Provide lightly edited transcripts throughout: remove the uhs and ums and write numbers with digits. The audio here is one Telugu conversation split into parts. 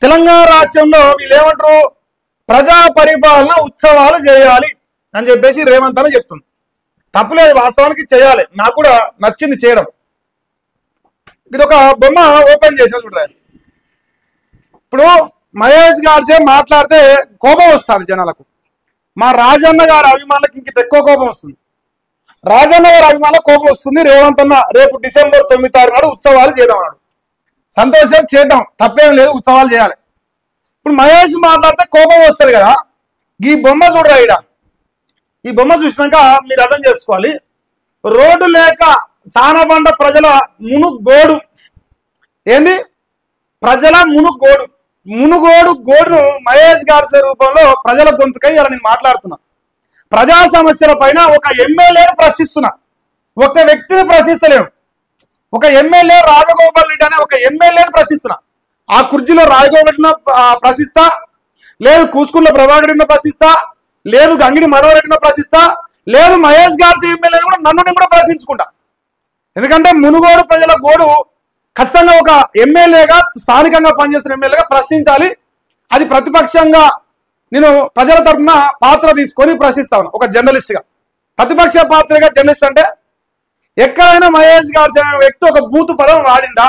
తెలంగాణ రాష్ట్రంలో వీళ్ళేమంటారు, ప్రజా పరిపాలన ఉత్సవాలు చేయాలి అని చెప్పేసి రేవంత్ అని చెప్తుంది. తప్పులేదు, వాస్తవానికి చేయాలి, నాకు కూడా నచ్చింది చేయడం. ఇది ఒక బొమ్మ ఓపెన్ చేసిన చూడండి. ఇప్పుడు మహేష్ గారిసే మాట్లాడితే కోపం వస్తుంది జనాలకు. మా రాజన్న గారి అభిమానులకు ఇంక ఎక్కువ కోపం వస్తుంది. రాజన్న గారి అభిమానులకు కోపం వస్తుంది. రేవంత్ అన్న రేపు డిసెంబర్ 9 తారీఖు నాడు ఉత్సవాలు చేద్దాం అన్నాడు. సంతోషం, చేద్దాం, తప్పేం లేదు, ఉత్సవాలు చేయాలి. ఇప్పుడు మహేష్ మాట్లాడితే కోపం వస్తుంది కదా. ఈ బొమ్మ చూడరా, ఈడ ఈ బొమ్మ చూసినాక మీరు అర్థం చేసుకోవాలి. రోడ్డు లేక సానబండ ప్రజల మునుగోడు, ఏంది ప్రజల మునుగోడు, గోడును మహేష్ గారి రూపంలో ప్రజల గొంతుకై ఇలా నేను మాట్లాడుతున్నా. ప్రజా సమస్యల పైన ఒక ఎమ్మెల్యేను ప్రశ్నిస్తున్నా, ఒక వ్యక్తిని ప్రశ్నిస్తలేను. ఒక ఎమ్మెల్యే రాజగోపాల్ రెడ్డి అనే ఒక ఎమ్మెల్యేను ప్రశ్నిస్తున్నా. ఆ కుర్చీలో రాజగోపాల్ రెడ్డిని ప్రశ్నిస్తా, లేదు కూసుకున్న ప్రభాకర్ రెడ్డిని ప్రశ్నిస్తా, లేదు గంగిడి మనోహర్ రెడ్డిని ప్రశ్నిస్తా, లేదు మహేష్ గారి ఎమ్మెల్యే కూడా నన్ను కూడా ప్రశ్నించుకుంటా. ఎందుకంటే మునుగోడు ప్రజల గోడు ఖచ్చితంగా ఒక ఎమ్మెల్యేగా, స్థానికంగా పనిచేస్తున్న ఎమ్మెల్యేగా ప్రశ్నించాలి. అది ప్రతిపక్షంగా నేను ప్రజల తరఫున పాత్ర తీసుకొని ప్రశ్నిస్తాను. ఒక జర్నలిస్ట్గా, ప్రతిపక్ష పాత్రగా జర్నలిస్ట్ అంటే ఎక్కడైనా మహేష్ గారి వ్యక్తి ఒక బూతు పదం వాడిండా?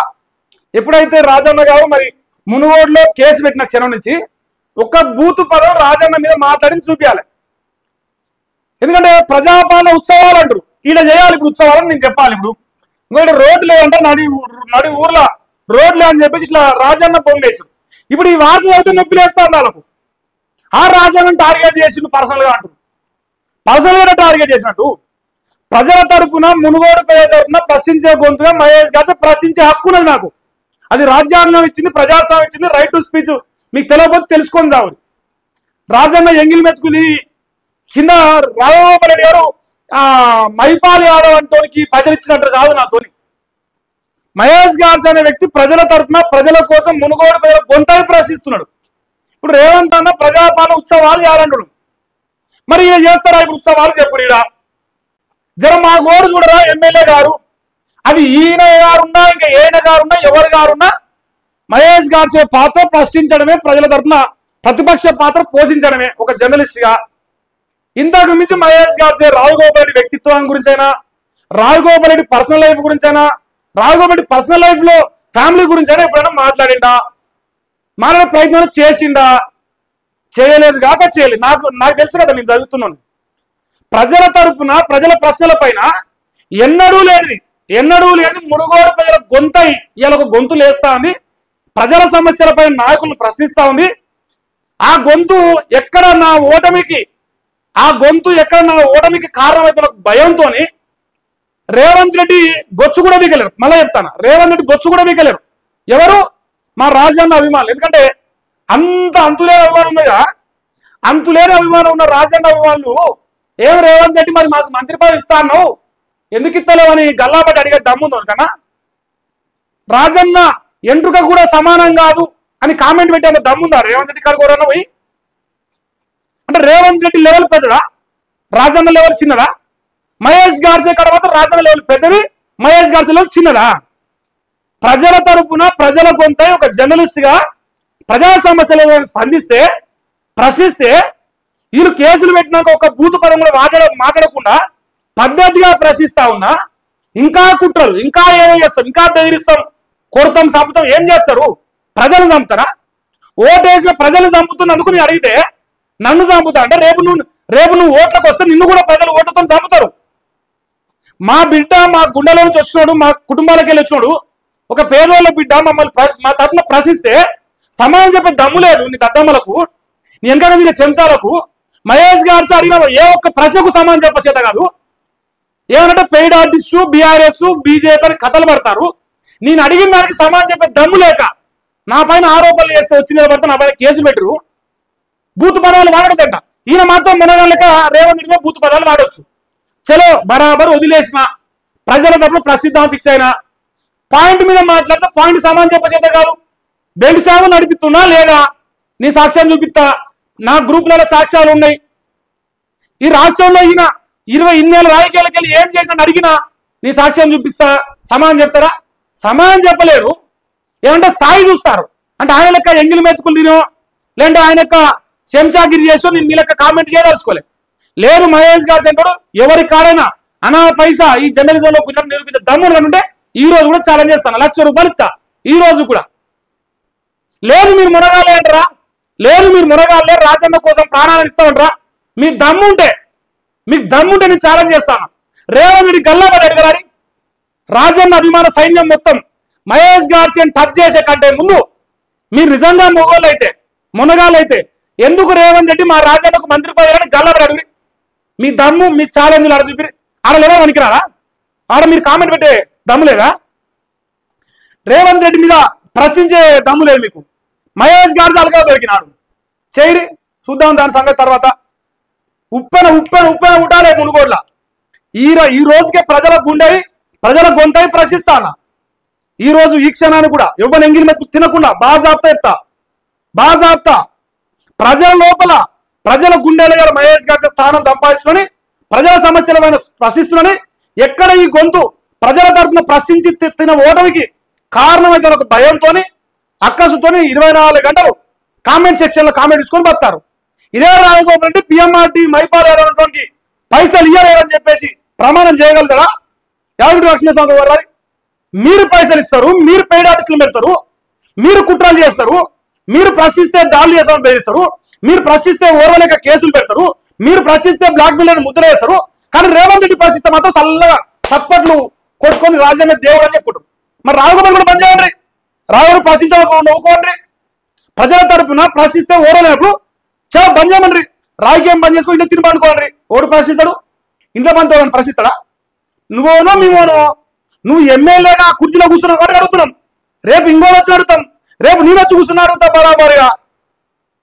ఎప్పుడైతే రాజన్న గారు మరి మునుగోడులో కేసు పెట్టిన క్షణం నుంచి ఒక బూతు పదం రాజన్న మీద మాట్లాడి చూపించాలి. ఎందుకంటే ప్రజాపాలన ఉత్సవాలు అంటారు, ఈడ చేయాలి ఇప్పుడు ఉత్సవాలని నేను చెప్పాలి. ఇప్పుడు ఇంకోటి రోడ్లు అంటే నడి ఊర్లో రోడ్లే అని చెప్పేసి ఇట్లా రాజన్న బొమ్మేసి ఇప్పుడు ఈ వార్త అయితే నొప్పిలేస్తారు వాళ్ళకు. ఆ రాజన్న టార్గెట్ చేసిండు పర్సనల్ గా అంటారు, పర్సనల్ గా టార్గెట్ చేసినట్టు. ప్రజల తరపున మునుగోడు ప్రజల తరపున ప్రశ్నించే గొంతుగా మహేష్ గారు ప్రశ్నించే హక్కున్నది నాకు. అది రాజ్యాంగం ఇచ్చింది, ప్రజాస్వామ్యం ఇచ్చింది, రైట్ టు స్పీచ్. మీకు తెలియకపోతే తెలుసుకొని చావు. రాజన్న ఎంగిల్ మెతుకుది కింద రాజగోపాల్ రెడ్డి గారు మైపాల్ యాదవ్ అంటోనికి ప్రజలు ఇచ్చినట్టు కాదు నాతోని. మహేష్ గారు అనే వ్యక్తి ప్రజల తరఫున ప్రజల కోసం మునుగోడు ప్రజల గొంతని ప్రశ్నిస్తున్నాడు. ఇప్పుడు రేవంత్ అన్న ప్రజాపాలన ఉత్సవాలు చేయాలంటాడు. మరి ఈయన చేస్తారా ఇప్పుడు ఉత్సవాలు? చెప్పుడు ఈడ జర మా గోడు చూడరా ఎమ్మెల్యే గారు. అది ఈయన గారున్నా ఇంకా ఈయన గారున్నా ఎవరి గారున్నా మహేష్ గారి పాత్ర ప్రశ్నించడమే, ప్రజల తరఫున ప్రతిపక్ష పాత్ర పోషించడమే ఒక జర్నలిస్ట్ గా. ఇంతకు మించి మహేష్ గారి రాజగోపాల్ రెడ్డి వ్యక్తిత్వం గురించైనా, రాజగోపాల్ రెడ్డి పర్సనల్ లైఫ్ గురించైనా, రాజగోపాల్ రెడ్డి పర్సనల్ లైఫ్ లో ఫ్యామిలీ గురించైనా ఎప్పుడైనా మాట్లాడిండా? మాట్లాడే ప్రయత్నం చేసిండా? చేయలేదు కాక చేయలేదు. నాకు తెలుసు కదా, నేను చదువుతున్నాను. ప్రజల తరపున ప్రజల ప్రశ్నల పైన ఎన్నడూ లేని మునుగోడు ప్రజల గొంతై ఇలా ఒక గొంతు లేస్తా ఉంది. ప్రజల సమస్యలపై నాయకులను ప్రశ్నిస్తా ఉంది. ఆ గొంతు ఎక్కడ నా ఓటమికి కారణమైతే భయంతో రేవంత్ రెడ్డి గొచ్చు కూడా వీకలేరు. మళ్ళీ చెప్తాను, రేవంత్ రెడ్డి గొచ్చు కూడా వీకలేరు. ఎవరు? మా రాజన్న అభిమానులు. ఎందుకంటే అంతులేని అభిమానం ఉందిగా, అంతులేని అభిమానం ఉన్న రాజన్న అభిమానులు ఏం రేవంత్ రెడ్డి మరి మాకు మంత్రి పదవి ఇస్తాను ఎందుకు ఇస్తలేవు అని గల్లాపట్టి అడిగే దమ్ముంది కన్నా. రాజన్న ఎంట్రుక కూడా సమానం కాదు అని కామెంట్ పెట్టే దమ్ముందా రేవంత్ రెడ్డి కాదు కూడా పోయి? అంటే రేవంత్ రెడ్డి లెవెల్ పెద్దదా, రాజన్న లెవెల్ చిన్నదా? మహేష్ గార్సే కాడ మాత్రం రాజన్న లెవెల్ పెద్దది, మహేష్ గార్సే లెవెల్ చిన్నదా? ప్రజల తరపున ప్రజల గొంతై ఒక జర్నలిస్ట్ గా ప్రజా సమస్యలను స్పందిస్తే, ప్రశ్నిస్తే వీళ్ళు కేసులు పెట్టినాక ఒక బూతు పదం కూడా మాట్లాడకుండా పద్ధతిగా ప్రశ్నిస్తా ఉన్నా. ఇంకా కుట్రలు, ఇంకా ఏదో చేస్తాం, ఇంకా బెదిరిస్తాం, కొడతాం, చంపుతాం. ఏం చేస్తారు? ప్రజలు చంపుతారా? ఓటేసిన ప్రజలు చంపుతున్నందుకు నేను అడిగితే నన్ను చంపుతా అంటే రేపు నువ్వు ఓట్లకు వస్తే నిన్ను కూడా ప్రజలు ఓట్లతో చంపుతారు. మా బిడ్డ మా గుండెలో నుంచి వచ్చినాడు, మా కుటుంబాలకు వెళ్ళి వచ్చినాడు, ఒక పేదోళ్ళ బిడ్డ మమ్మల్ని మా తరఫున ప్రశ్నిస్తే సమాధానం చెప్పే దమ్ము లేదు నీ దద్దమ్మలకు, నీ వెనక తిరిగే చెంచాలకు. మహేష్ గారు అడిగిన ఏ ఒక్క ప్రశ్నకు సమాధానం చెప్పేత కాదు. ఏమనంటే పెయిడ్ ఆర్టిస్టు, బీఆర్ఎస్, బీజేపీ అని కథలు పడతారు. నేను అడిగిన దానికి సమాధానం చెప్పే దమ్ము లేక నా పైన ఆరోపణలు చేస్తే వచ్చి నిలబడితే నా పైన కేసులు పెట్టరు. బూతు పదాలు వాడదంట. ఈయన మాత్రం మనగాళ్ళక రేవంత్ రెడ్డి బూతు పదాలు వాడవచ్చు. చలో బరాబర్ వదిలేసిన, ప్రజల తరపున ప్రసిద్ధం ఫిక్స్ అయినా, పాయింట్ మీద మాట్లాడితే పాయింట్ సమాధానం చెప్పేత కాదు. బెల్ట్ సాగు నడిపిస్తున్నా లేదా నీ సాక్ష్యం చూపిస్తా. నా గ్రూప్లలో సాక్ష్యాలు ఉన్నాయి. ఈ రాష్ట్రంలో ఈయన 20 రాజకీయాలకు వెళ్ళి ఏం చేసినా అడిగినా నీ సాక్ష్యం చూపిస్తా. సమాధానం చెప్తారా? సమాధానం చెప్పలేరు. ఏమంటే స్థాయి చూస్తారు. అంటే ఆయన లెక్క ఎంగిలి మెతుకులు తినో లేదంటే ఆయన యొక్క శంషాగిరి చేసో నేను మీ లెక్క కామెంట్ చేయదలుచుకోలే. లేదు మహేష్ గారు అంటాడు ఎవరి కాడైనా అనా పైసా ఈ జర్నలిజంలో గుజరాత్ నిరూపించే దమ్ముడు ఉంటే ఈ రోజు కూడా ఛాలెంజ్ చేస్తాను, 1,00,000 రూపాయలు ఇస్తా ఈ రోజు కూడా. లేదు మీరు మునగాలే అంటారా, లేదు మీరు మునగాలే రాజన్న కోసం ప్రాణాలను ఇస్తామంటారా, మీకు దమ్ముంటే నేను ఛాలెంజ్ చేస్తాను. రేవంత్ రెడ్డి గల్లాబడి అడిగారు, రాజన్న అభిమాన సైన్యం మొత్తం మహేష్ గార్సిని టచ్ చేసే కంటే ముందు మీరు నిజంగా మొగోళ్ళు అయితే మునగాలైతే ఎందుకు రేవంత్ రెడ్డి మా రాజన్నకు మంత్రి పదవిని గల్లాబడి అడుగురి, మీ దమ్ము మీ ఛాలెంజ్లు ఆడ చూపిరి. ఆడ లేదా వనికిరారా, ఆడ మీరు కామెంట్ పెట్టే దమ్ము లేదా? రేవంత్ రెడ్డి మీద ప్రశ్నించే దమ్ము లేదు మీకు. మహేష్ గారు అలగా దొరికినాడు చేయరి, చూద్దాం దాని సంగతి తర్వాత. ఉప్పెన ఉట్టాలే మునుగోడ్ల. ఈ రోజుకే ప్రజల గుండె ప్రజల గొంతై ప్రశ్నిస్తానా. ఈ రోజు ఈ క్షణాన్ని కూడా ఎవరు ఎంగిలి మెతుకు తినకుండా బాజాప్తా ప్రజల లోపల ప్రజల గుండెల మహేష్ గారి స్థానం సంపాదిస్తుని ప్రజల సమస్యల ప్రశ్నిస్తున్నాని ఎక్కడ ఈ గొంతు ప్రజల తరఫున ప్రశ్నించి తిన ఓటమికి కారణమైతే ఒక భయంతోని అక్కసుతోని 24 గంటలు కామెంట్ సెక్షన్ లో కామెంట్ ఇచ్చుకొని బతారు. ఇదే రాజగోపాల్ రెడ్డి పిఎంఆర్టీ మైపాలటువంటి పైసలు ఇయ్యలేదని చెప్పేసి ప్రమాణం చేయగలుగుతారా? యాదగిరి లక్ష్మీస్వామి గారు మీరు పైసలు ఇస్తారు, మీరు పెయిడ్ ఆర్టిస్టులు పెడతారు, మీరు కుట్రలు చేస్తారు, మీరు ప్రశ్నిస్తే దాడులు చేస్తామని బెదిరిస్తారు, మీరు ప్రశ్నిస్తే ఓర్వలేక కేసులు పెడతారు, మీరు ప్రశ్నిస్తే బ్లాక్ మెయిల్ ముద్ర వేస్తారు. కానీ రేవంత్ రెడ్డి ప్రశ్నిస్తే మాత్రం చల్లగా చప్పట్లు కొట్టుకొని రాజ్యాంగ దేవుడు అని చెప్పుకుంటారు. మరి రాఘవన్ కూడా బంద్ చేయండి, రాఘవన్ ప్రశ్నించాలి నవ్వుకోండి. ప్రజల తరఫున ప్రశ్నిస్తే ఓరలేనప్పుడు చాలా బంద్ చేయమండ్రి, రాజకీయం బంద్ చేసుకుని ఇంట్లో తిని పండుకోండి. ఓడు ప్రశ్నిస్తాడు, ఇంట్లో పండుకోవాలని ప్రశ్నిస్తాడా? నువ్వునో మేమోనో నువ్వు ఎమ్మెల్యేగా కుర్చీలో కూర్చున్నావు కాబట్టి అడుగుతున్నాం, రేపు ఇంకోటి వచ్చి అడుగుతాం, రేపు నేను వచ్చి కూర్చున్నా అడుగుతా. బరాబరిగా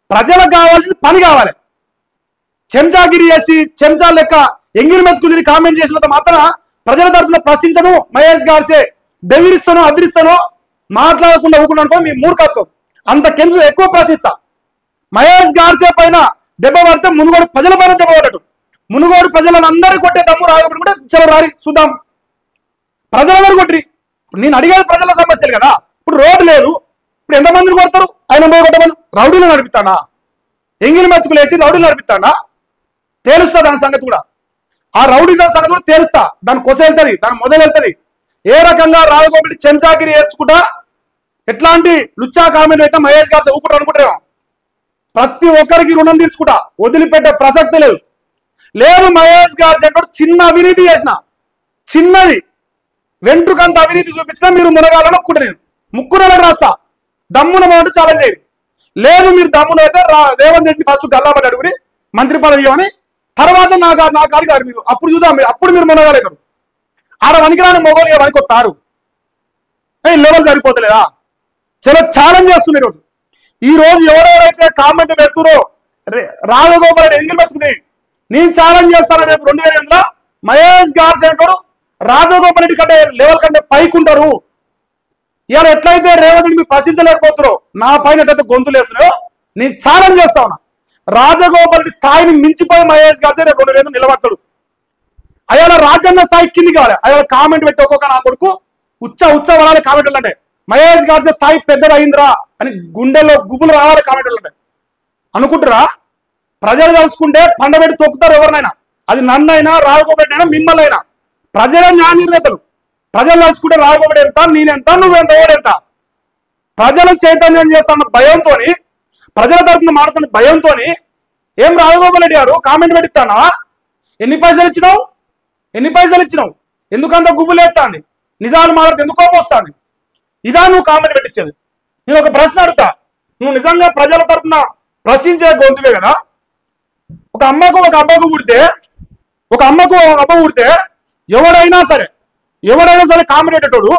ప్రజలకు కావాల్సింది పని కావాలి. చెంచాగిరి చేసి చెంచా లెక్క ఎంగిలి మెతుకుదిరి కామెంట్ చేసినంత మాత్రం ప్రజల తరఫున ప్రశ్నించను మహేష్ గారిసే బెదిరిస్తానో అదిరిస్తానో మాట్లాడకుండా ఊకుండా అనుకో మీ మూర్ఖత్వం. అంతకెందుకు ఎక్కువ ప్రశ్నిస్తా. మహేష్ గారిసే పైన దెబ్బ పడితే మునుగోడు ప్రజల పైన దెబ్బ పడ్డట్టు, మునుగోడు ప్రజలను అందరూ కొట్టే దమ్ము రాకపోతే కూడా చలో రారి చూద్దాం. ప్రజలందరూ కొట్టి నేను అడిగేది ప్రజల సమస్యలు కదా. ఇప్పుడు రోడ్డు లేదు, ఇప్పుడు ఎంతమందిని కొడతారు? ఆయన కొట్టమని రౌడీలు నడిపిస్తాడా? ఎంగిలి మెతుకులు వేసి రౌడీలు నడిపిస్తాడా? తేలుస్తా దాని సంగతి కూడా, ఆ రౌడీజం సంగతి కూడా తేలుస్తా. దాని కొస వెళ్తుంది, దాని మొదలు వెళ్తుంది. ఏ రకంగా రాజగోపాల్ చెంచాగిరి వేసుకుంటా ఎట్లాంటి లుచ్చా కామెంట్ పెట్టా మహేష్ గారు ఊపుకుంటా అనుకుంటారేమో. ప్రతి ఒక్కరికి రుణం తీసుకుంటా, వదిలిపెట్టే ప్రసక్తి లేదు. మహేష్ గారు చెప్పాడు చిన్న అవినీతి చేసిన, చిన్నది వెంట్రుకంత అవినీతి చూపించినా మీరు మునగాలని ఒప్పుకుంటా, ముక్కునలకు రాస్తా. దమ్మున బాగుంటే ఛాలెంజ్ చేయరు. లేదు మీరు దమ్మున అయితే రేవంత్ రెడ్డి ఫస్ట్ గల్లాబడి అడుగురి మంత్రి పదవి అని, తర్వాత నాకు అడిగారు మీరు, అప్పుడు చూద్దాం, అప్పుడు మీరు మునగాలేదు. ఆడ వనికిరాని మొగోలు వనికొస్తారు, లెవెల్ సరిపోతలేదా? చలో ఛాలెంజ్ చేస్తున్నారు. ఈ రోజు ఎవరెవరైతే కామెంట్ పెడుతురో రాజగోపాల్ రెడ్డి ఎంగిలి పెట్టుకుని నేను ఛాలెంజ్ చేస్తాను. రేపు 2008లో మహేష్ గారు అంటాడు రాజగోపాల్ రెడ్డి కంటే లెవెల్ కంటే పైకుంటారు. ఇవాళ ఎట్లయితే రేవంత్ రెడ్డి మీరు ప్రశ్నించలేకపోతారో నా పైన ఎట్లయితే గొంతులు వేస్తున్నాయో నేను ఛాలెంజ్ చేస్తా ఉన్నా. రాజగోపాల్ రెడ్డి స్థాయిని మించిపోయి మహేష్ గారు రేపు 2008 నిలబడతాడు. అయాల రాజ్యాంగ స్థాయి కింది కావాలి. అయాల కామెంట్ పెట్టి ఒక్కొక్క నా కొడుకు ఉచ్చ వరాలి కామెంట్లు అంటే మహేష్ గారి స్థాయి పెద్దది అయిందిరా అని గుండెల్లో గుబులు రావాలి కామెంట్లు అంటే అనుకుంటారా? ప్రజలు తలుచుకుంటే పండబెట్టి తొక్కుతారు ఎవరినైనా, అది నన్నైనా రాజగోపాల్ అయినా మిమ్మల్ని అయినా. ప్రజలే న్యాయ నిర్ణేతలు. ప్రజలు తలుచుకుంటే రాజగోపాల్ ఎంత, నేనెంత, నువ్వెంత, ఎవడెంత. ప్రజలకు చైతన్యం చేస్తాన్న భయంతో, ప్రజల తరఫున మాడుతున్న భయంతో ఏం రాజగోపాల్ రెడ్డి గారు కామెంట్ పెట్టిస్తానా? ఎన్ని పైసలు ఇచ్చినావు? ఎందుకంత గుబులేస్తాంది? నిజాలు మాట్లాడితే ఎందుకో వస్తుంది? ఇదా నువ్వు కామెంట్ పెట్టించేది? నేను ఒక ప్రశ్న అడుగుతా, నువ్వు నిజంగా ప్రజల తరఫున ప్రశ్నించే గొంతువే కదా. ఒక అమ్మకు ఒక అబ్బ పుడితే ఎవడైనా సరే కామెంట్ పెట్టేటోడు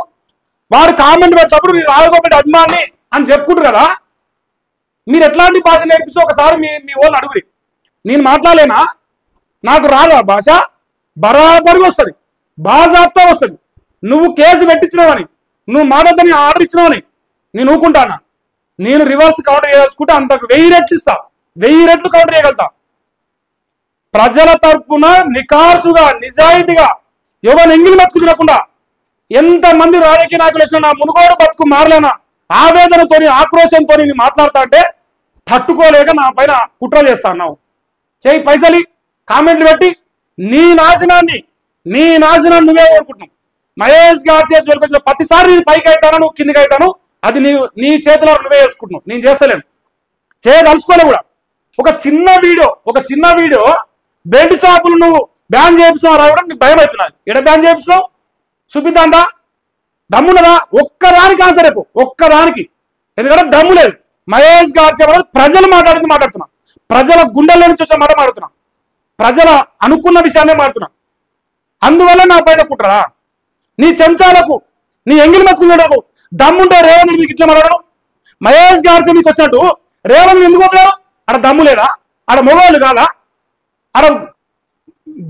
వాడు కామెంట్ పెట్టేటప్పుడు మీరు రాజగోపాల్ అభిమాని అని చెప్పుకుంటారు కదా. మీరు ఎట్లాంటి భాష నేర్పించో ఒకసారి మీ వాళ్ళు అడుగురి. నేను మాట్లాడలేనా? నాకు రాదా భాష? బరాబరిగా వస్తుంది, బాజాప్తా వస్తుంది. నువ్వు కేసు పెట్టించినావని, నువ్వు మాట్లాడని ఆర్డర్ ఇచ్చినావని నేను ఊకుంటానా? నేను రివర్స్ కౌంటర్ చేయదలుచుకుంటే అంతకు 1000 రెట్లు ఇస్తా, 1000 రెట్లు కౌంటర్ చేయగలుగుతా. ప్రజల తరపున నికార్సుగా నిజాయితీగా ఎవరు ఎంగిలి బతుకు తినకుండా ఎంతమంది రాజకీయ నాయకులు వచ్చినా నా మునుగోడు బతుకు మారలేనా ఆవేదనతోని ఆక్రోశంతో మాట్లాడుతా అంటే తట్టుకోలేక నా పైన కుట్ర చేస్తా అన్నావు. చేయి పైసలి కామెంట్లు పెట్టి నీ నాశనాన్ని నువ్వే కోరుకుంటున్నావు. మహేష్ గారి చేతి జోలికొచ్చిన ప్రతిసారి నేను పైకి అవుతాను, నువ్వు కిందికి అవుతాను. అది నీ చేతిలో నువ్వే చేసుకుంటున్నావు. నేను చేస్తలేను, చేయదలుచుకోలే కూడా. ఒక చిన్న వీడియో బెల్ట్ షాపులు నువ్వు బ్యాన్ చేయించావు రావడం నీకు భయం అవుతున్నది. ఎక్కడ బ్యాన్ చేయించావు చూపిద్దాందా? దమ్మున్నదా? ఒక్కదానికి ఆన్సర్ రేపు, ఒక్కదానికి. ఎందుకంటే దమ్ము లేదు. మహేష్ గారి సేవ ప్రజలు మాట్లాడుతున్నా, ప్రజల గుండెల్లో నుంచి వచ్చే మాట మాడుతున్నా, ప్రజల అనుకున్న విషయాన్నే మాడుతున్నా. అందువల్ల నా పైన కుట్రా? నీ చెంచాలకు, నీ ఎంగిలి మక్కులకు దమ్ముంటే రేవంత్ మీకు ఇట్లా మాట్లాడడం. మహేష్ గారి మీకు వచ్చినట్టు రేవంత్ ఎందుకు వదిలేరు? ఆడ దమ్ము లేదా? ఆడ మొగోళ్ళు కాదా? ఆడ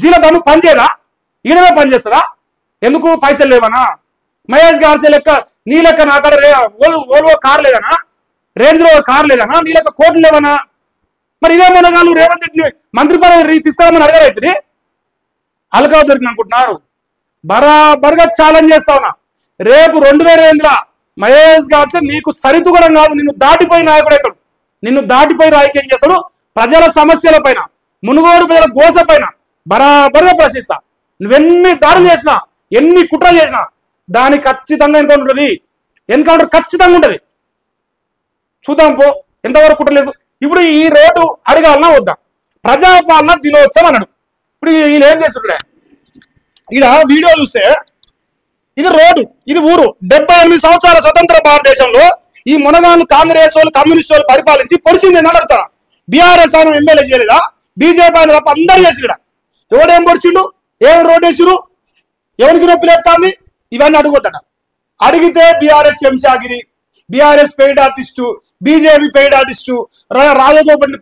జీల దమ్ము పనిచేయదా? ఈయనమే పనిచేస్తుందా? ఎందుకు? పైసలు లేవనా? మహేష్ గారి లెక్క నీ లెక్క నా కాడ ఓల్వో కార్ లేదనా? రేంజ్ రోవర్ కార్ లేదనా? నీ లెక్క కోట్లు లేవనా? మరి ఇదే మొనగాళ్ళు రేవంత్ రెడ్డిని మంత్రి పదవి తీసుకోవాలని అడగరైతుంది. అలకా దొరికిన అనుకుంటున్నారు. బరాబర్గా ఛాలెంజ్ చేస్తా ఉన్నా. రేపు 2008 మహేష్ గారి నీకు సరితుగడం కాదు, నిన్ను దాటిపోయి నాయకుడు అవుతాడు. నిన్ను దాటిపోయి రాజకీయం చేస్తాడు. ప్రజల సమస్యల పైన, మునుగోడు ప్రజల గోస పైన బరాబర్గా ప్రశ్నిస్తా. నువ్వెన్ని దాడులు చేసినా, ఎన్ని కుట్రలు చేసినా దానికి ఖచ్చితంగా ఎన్కౌంటర్ ఖచ్చితంగా ఉంటది. చూద్దాం పో ఎంతవరకు కుట్రలు చేసు. ఇప్పుడు ఈ రోడ్డు అడగాలన్నా వద్దా? ప్రజాపాలన దినోత్సవం అన్నాడు. ఇప్పుడు వీళ్ళు ఏం చేస్తుండే? ఇక వీడియో చూస్తే ఇది రోడ్డు, ఇది ఊరు. 78 సంవత్సరాల స్వతంత్ర భారతదేశంలో ఈ మునగాళ్ళు కాంగ్రెస్ వాళ్ళు, కమ్యూనిస్ట్ వాళ్ళు పరిపాలించి పొడిచింది అని అడుగుతారా? బీఆర్ఎస్ ఆయన ఎమ్మెల్యే చేయలేదా? బీజేపీ ఆయన తప్ప అందరు చేసిరా. ఎవడేం పొడిచిండు? ఏం రోడ్డు వేసిరు? ఎవరికి నొప్పి లేస్తుంది? ఇవన్నీ అడుగుతాడ. అడిగితే బీఆర్ఎస్ ఎంషాగిరి, BRS paid artist, BJP paid artist, Rajagopal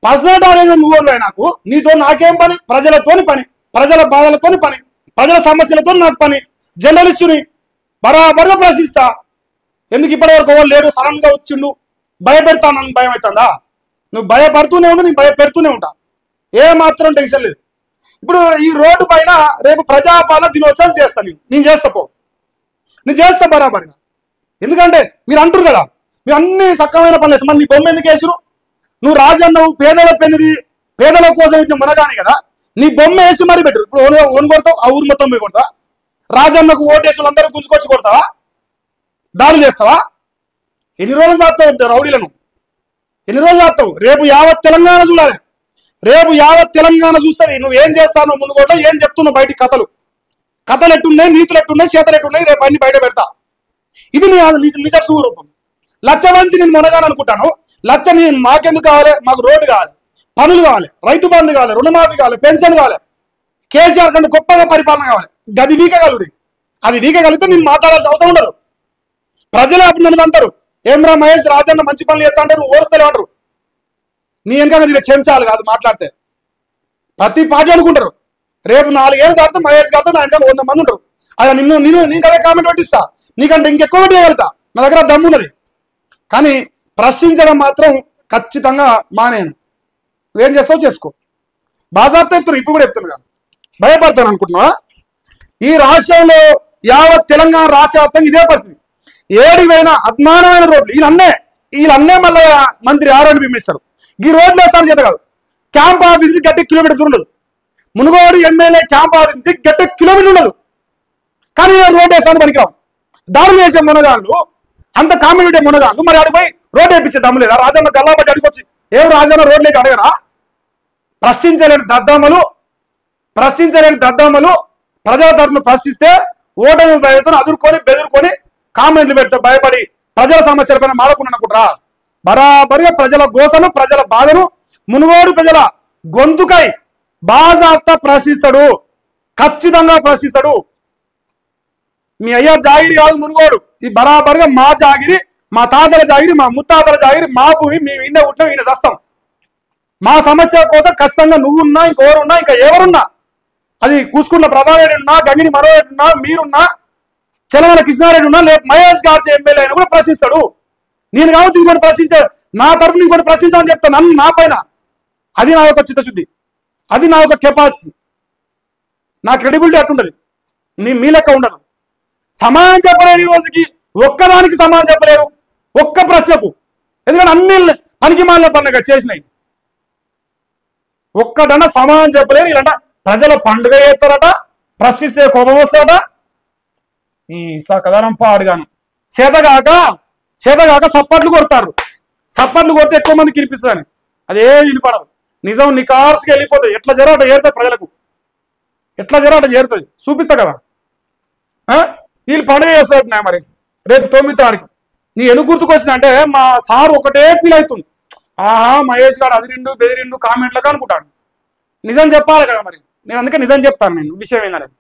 personal arrange నువ్వు నాకు, నీతో నాకేం పని? ప్రజలతోని పని, ప్రజల బాధలతోని పని, ప్రజల సమస్యలతో నాకు పని. జర్నలిస్టుని బరాబర్గా ప్రశ్నిస్తా. ఎందుకు ఇప్పటివరకు ఎవరు లేడు? సడన్ గా వచ్చిండు, భయపెడతాను. భయం అవుతుందా? నువ్వు భయపడుతూనే ఉండు, నేను భయపెడుతూనే ఉంటా. ఏ మాత్రం టెన్షన్ లేదు. ఇప్పుడు ఈ రోడ్డు పైన రేపు ప్రజాపాలన దినోత్సవం చేస్తా. నేను చేస్తా పో, నేను చేస్తా బరాబర్గా. ఎందుకంటే మీరు అంటారు కదా, మీరు అన్ని సక్కమైన పనులు వేస్తాం. మరి నీ బొమ్మ ఎందుకు వేసిరు? నువ్వు రాజన్నవు, పేదల పెన్నిది, పేదల కోసం ఇట్లా మునగాని కదా, నీ బొమ్మ వేసి మరి పెట్టరు. ఇప్పుడు ఓన్ కొడతావు, ఆ ఊరు మొత్తం పోయి కొడతావా? రాజన్నకు ఓటేసి వాళ్ళందరూ గుంజుకొచ్చి కొడతావా? దాడులు చేస్తావా? ఎన్ని రోజులు చేస్తావు రౌడీలను? ఎన్ని రోజులు చేస్తావు? రేపు యావత్ తెలంగాణ చూడాలి. రేపు యావత్ తెలంగాణ చూస్తుంది నువ్వేం చేస్తానో. ముందు కూడా ఏం చెప్తున్నావు? బయటికి కథలు ఎట్టున్నాయి, నీతులు ఎట్టున్నాయి, చేతలు ఎట్టున్నాయి, రేపు అన్ని బయట పెడతా. ఇది నిజ స్వరూపం. లచ్చ వంచి నేను మునగాను అనుకుంటాను. లచ్చ మాకెందుకు కావాలి? మాకు రోడ్డు కావాలి, పనులు కావాలి, రైతు బంధు కావాలి, రుణమాఫీ కావాలి, పెన్షన్ కావాలి, కేసీఆర్ కంటే గొప్పగా పరిపాలన కావాలి. గది వీకగలుగుతుంది. అది వీకగలిగితే నేను మాట్లాడాల్సిన అవసరం ఉండదు. ప్రజలే అప్పుడు అంటారు, ఏమ్రా మహేష్ రాజన్న మంచి పనులు చేస్తా అంటే నువ్వు ఓరుస్తలే అంటారు. నీ వెనక దీని చెంచాలు కాదు మాట్లాడితే. ప్రతి పార్టీ అనుకుంటారు. రేపు 4 ఏళ్ళు దాటితే మహేష్ గారితో నా వెనక 100 మంది ఉంటారు. అలా నీకు అదే కామెంట్ పెట్టిస్తా, నీకంటే ఇంకెక్కువ పెట్టగలుగుతా. నా దగ్గర దమ్మున్నది. కానీ ప్రశ్నించడం మాత్రం ఖచ్చితంగా మానేను. నువ్వేం చేస్తావు చేసుకో. బాజాబ్తా చెప్తున్నా, ఇప్పుడు కూడా చెప్తున్నా కదా. భయపడతాను అనుకుంటున్నావా? ఈ రాష్ట్రంలో యావత్ తెలంగాణ రాష్ట్ర వ్యాప్తంగా ఇదే పరిస్థితి. ఏడివైనా అద్మానమైన రోడ్లు వీళ్ళన్నే మళ్ళీ మంత్రి ఆరోగ్య బింబిస్తారు. ఈ రోడ్లు వేస్తాను చేత కాదు. క్యాంప్ ఆఫీస్ నుంచి గట్టి కిలోమీటర్ దూరం ఉండదు. మునుగోడు ఎమ్మెల్యే క్యాంప్ ఆఫీస్ నుంచి గట్టి కిలోమీటర్ ఉండదు. కానీ రోడ్డు వేస్తాను పనికిరావు. దాడులు చేసే మునగాళ్ళు, అంత కామెంట్ మునగాళ్ళు మరి అడిగిపోయి రోడ్డు వేయించే దమ్ము లేదా? రాజన్న గల్లాబట్టి అడిగొచ్చి ఏం రాజన్న రోడ్లేకి అడగరా? ప్రశ్నించలేని దద్దమ్మలు ప్రజల తరఫున ప్రశ్నిస్తే ఓటమి భయంతో బెదురుకొని కామెంట్లు పెడితే భయపడి ప్రజల సమస్యల పైన మాడకుండా అనుకుంటారా? బరాబరిగా ప్రజల గోసను, ప్రజల బాధను మునుగోడు ప్రజల గొంతుకై బాజాబ్తా ప్రశ్నిస్తాడు. ఖచ్చితంగా ప్రశ్నిస్తాడు. మీ అయ్యా జాగిరి కాదు మునుగోడు. ఈ బరాబరిగా మా జాగిరి, మా తాతల జాగిరి, మా ముత్తాతల జాగిరి, మా భూమి. మేము ఈయన ఉంటున్నాం, ఈయన చేస్తాం. మా సమస్య కోసం ఖచ్చితంగా నువ్వున్నా, ఇంకెవరున్నా, ఇంకా ఎవరున్నా, అది కూసుకున్న ప్రభారెడ్డి ఉన్నా, గంగిని మరోరెడ్డి ఉన్నా, మీరున్నా, చలమల కృష్ణారెడ్డి ఉన్నా, లేక మహేష్ గారి ఎమ్మెల్యే అయినా కూడా ప్రశ్నిస్తాడు. నేను కాబట్టి ఇంకోటి ప్రశ్నించే, నా తరఫున ఇంకోటి ప్రశ్నించాలని చెప్తాను నన్ను, నా పైన. అది నా యొక్క చిత్తశుద్ధి, అది నా యొక్క కెపాసిటీ, నా క్రెడిబిలిటీ అట్టుండదు. మీ లెక్క ఉండదు. సమానం చెప్పలేని రోజుకి ఒక్కదానికి సమాధానం చెప్పలేరు, ఒక్క ప్రశ్నకు. ఎందుకంటే అన్ని పనికి మాలిన పండుగ చేసినాయి. ఒక్కటన్నా సమాధానం చెప్పలేరు. ఇలాంట ప్రజల పండుగ చేస్తారట, ప్రశ్నిస్తే కోపం వస్తారట. ఈ సకదనం పాడుగాను. చేతగాక సప్పట్లు కొడతారు. సప్పట్లు కొడితే ఎక్కువ మంది కినిపిస్తుందని అదే వినిపడదు. నిజం నికార్సుగా వెళ్ళిపోతుంది. ఎట్లా జరగట చేరుతుంది ప్రజలకు, ఎట్లా జరగట చేరుతుంది చూపిస్తా కదా. వీళ్ళు పండుగ చేస్తాడు మరి రేపు 9వ తారీఖు. నీ ఎందుకు గుర్తుకొచ్చిన అంటే మా సార్ ఒకటే ఫీల్ అవుతుంది. ఆహా మహేష్ గారు అది రెండు బెదిరిండు కామెంట్లకు అనుకుంటాడు. నిజం చెప్పాలి కదా మరి, నేను అందుకే నిజం చెప్తాను. నేను విషయం ఏందనేది